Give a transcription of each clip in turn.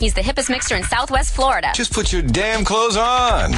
He's the hippest mixer in Southwest Florida. Just put your damn clothes on.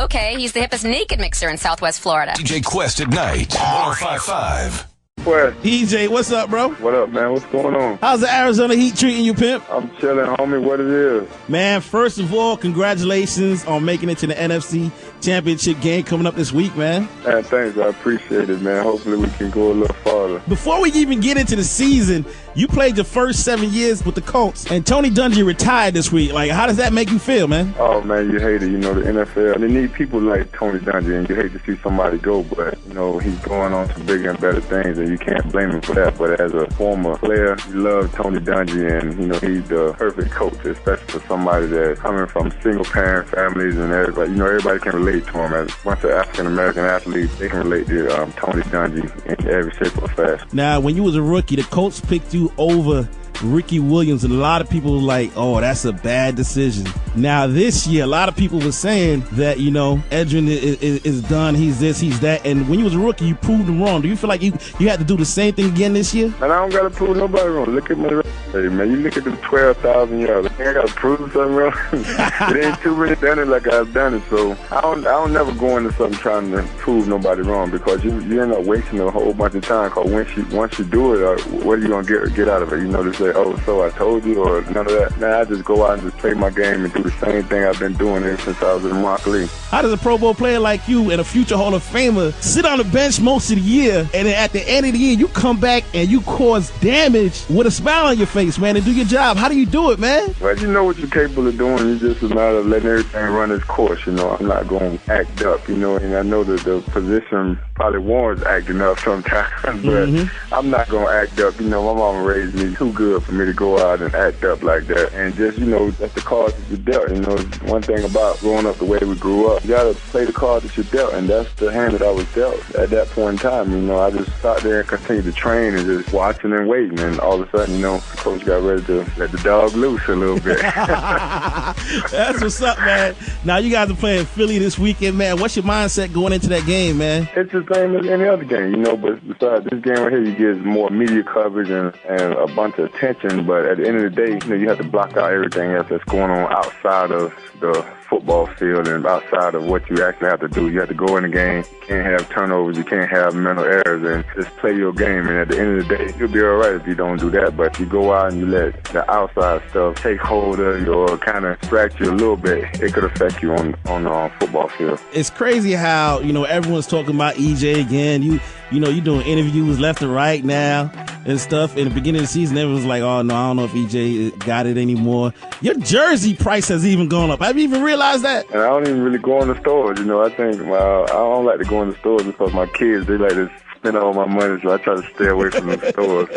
Okay, he's the hippest naked mixer in Southwest Florida. DJ Quest at night, 105.5. What? EJ, what's up, bro? What up, man? What's going on? How's the Arizona Heat treating you, pimp? I'm chilling, homie. What it is? Man, first of all, congratulations on making it to the NFC Championship game coming up this week, man. Man, thanks. I appreciate it, man. Hopefully we can go a little farther. Before we even get into the season, you played your first 7 years with the Colts, and Tony Dungy retired this week. Like, how does that make you feel, man? Oh, man, you hate it. You know, the NFL, they need people like Tony Dungy, and you hate to see somebody go, but, you know, he's going on to bigger and better things, and you can't blame him for that. But as a former player, you love Tony Dungy, and, you know, he's the perfect coach, especially for somebody that's coming from single-parent families and everybody. You know, everybody can relate to him. As once an African-American athlete, they can relate to Tony Dungy in every shape or fashion. Now, when you was a rookie, the Colts picked you over Ricky Williams, and a lot of people were like, oh, that's a bad decision. Now, this year, a lot of people were saying that, you know, Edgerrin is done, he's this, he's that, and when you was a rookie, you proved them wrong. Do you feel like you had to do the same thing again this year? Man, I don't got to prove nobody wrong. Look at my resume, man. You look at the 12,000 yards. I think I got to prove something wrong. It ain't too many done it like I've done it, so I don't never go into something trying to prove nobody wrong, because you end up wasting a whole bunch of time, because once you do it, what are you going to get out of it? You know, to say, oh, so I told you, or none of that. Man, I just go out and just play my game and do the same thing I've been doing ever since I was in the Mark League. How does a Pro Bowl player like you and a future Hall of Famer sit on the bench most of the year, and then at the end of the year, you come back and you cause damage with a smile on your face, man, and do your job? How do you do it, man? Well, you know what you're capable of doing. It's just a matter of letting everything run its course, you know. I'm not going to act up, you know, and I know that the position probably warrants acting up sometimes, but I'm not going to act up. You know, my mama raised me too good for me to go out and act up like that. And just, you know, that's the cards that you're dealt. You know, one thing about growing up the way we grew up, you got to play the card that you're dealt, and that's the hand that I was dealt at that point in time. You know, I just sat there and continued to train and just watching and waiting, and all of a sudden, you know, the coach got ready to let the dog loose a little bit. That's what's up, man. Now, you guys are playing Philly this weekend, man. What's your mindset going into that game, man? It's the same as any other game, you know, but besides this game right here, you get more media coverage and a bunch of attention, but at the end of the day, you know, you have to block out everything else that's going on outside of the football field and outside of what you actually have to do. You have to go in the game. You can't have turnovers. You can't have mental errors, and just play your game. And at the end of the day, you'll be all right if you don't do that. But if you go out and you let the outside stuff take hold of you or kind of distract you a little bit, it could affect you on the football field. It's crazy how, you know, everyone's talking about EJ again. You know, you're doing interviews left and right now and stuff. In the beginning of the season, everyone's like, oh, no, I don't know if EJ got it anymore. Your jersey price has even gone up. Have you even realized that? And I don't even really go in the stores. You know, I think I don't like to go in the stores because my kids, they like to spend all my money, so I try to stay away from the stores.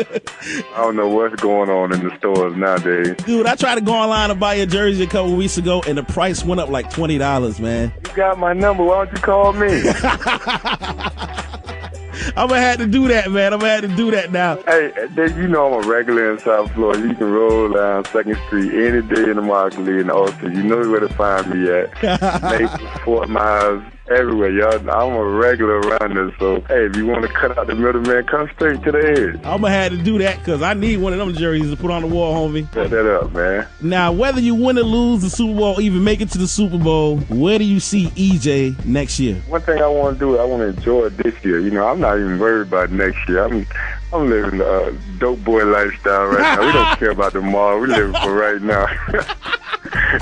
I don't know what's going on in the stores nowadays. Dude, I tried to go online and buy a jersey a couple weeks ago, and the price went up like $20, man. You got my number. Why don't you call me? I'm going to have to do that, man. I'm going to have to do that now. Hey, you know I'm a regular in South Florida. You can roll down 2nd Street any day in the Market in Austin. You know where to find me at. Naples, Fort Myers, everywhere, y'all. I'm a regular around this, so, hey, if you want to cut out the middleman, come straight to the head. I'm going to have to do that because I need one of them jerseys to put on the wall, homie. Set that up, man. Now, whether you win or lose the Super Bowl, even make it to the Super Bowl, where do you see EJ next year? One thing I want to do, I want to enjoy it this year. You know, I'm not even worried about next year. I'm living a dope boy lifestyle right now. We don't care about tomorrow. We're living for right now.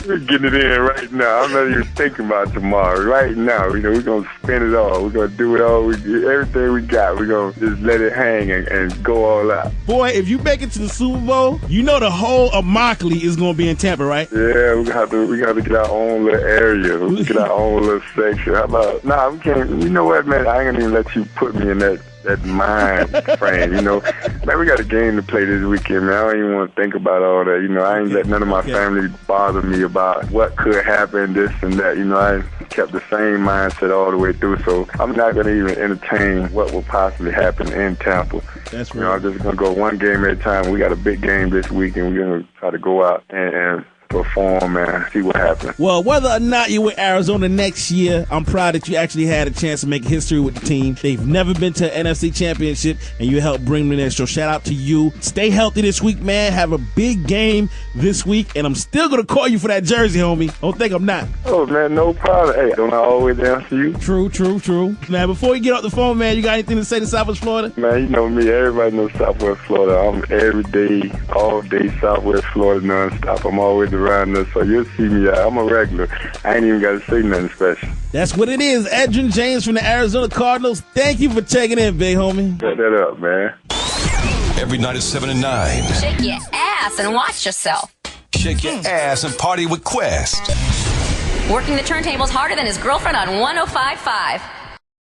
We're getting it in right now. I'm not even thinking about tomorrow. Right now, you know, we're going to spend it all. We're going to do it all. Everything we got, we're going to just let it hang and go all out. Boy, if you make it to the Super Bowl, you know the whole of Markley is going to be in Tampa, right? Yeah, we have to get our own little area. We get our own little section. How about, we can't. You know what, man? I ain't going to even let you put me in that mind frame, you know. Man, we got a game to play this weekend, man. I don't even want to think about all that. You know, I ain't let none of my family bother me about what could happen, this and that. You know, I kept the same mindset all the way through, so I'm not going to even entertain what will possibly happen in Tampa. That's right. You know, I'm just going to go one game at a time. We got a big game this week, and we're going to try to go out and perform and see what happens. Well, whether or not you're with Arizona next year, I'm proud that you actually had a chance to make history with the team. They've never been to an NFC championship, and you helped bring them there. So shout out to you. Stay healthy this week, man. Have a big game this week, and I'm still going to call you for that jersey, homie. Don't think I'm not. Oh, man, no problem. Hey, don't I always answer you? True. Man, before you get off the phone, man, you got anything to say to Southwest Florida? Man, you know me. Everybody knows Southwest Florida. I'm every day, all day Southwest Florida nonstop. I'm always around there, so you'll see me out. I'm a regular. I ain't even got to say nothing special. That's what it is. Edgerrin James from the Arizona Cardinals. Thank you for checking in, big homie. Set that up, man. Every night at 7 and 9. Shake your ass and watch yourself. Shake your ass and party with Quest. Working the turntables harder than his girlfriend on 105.5.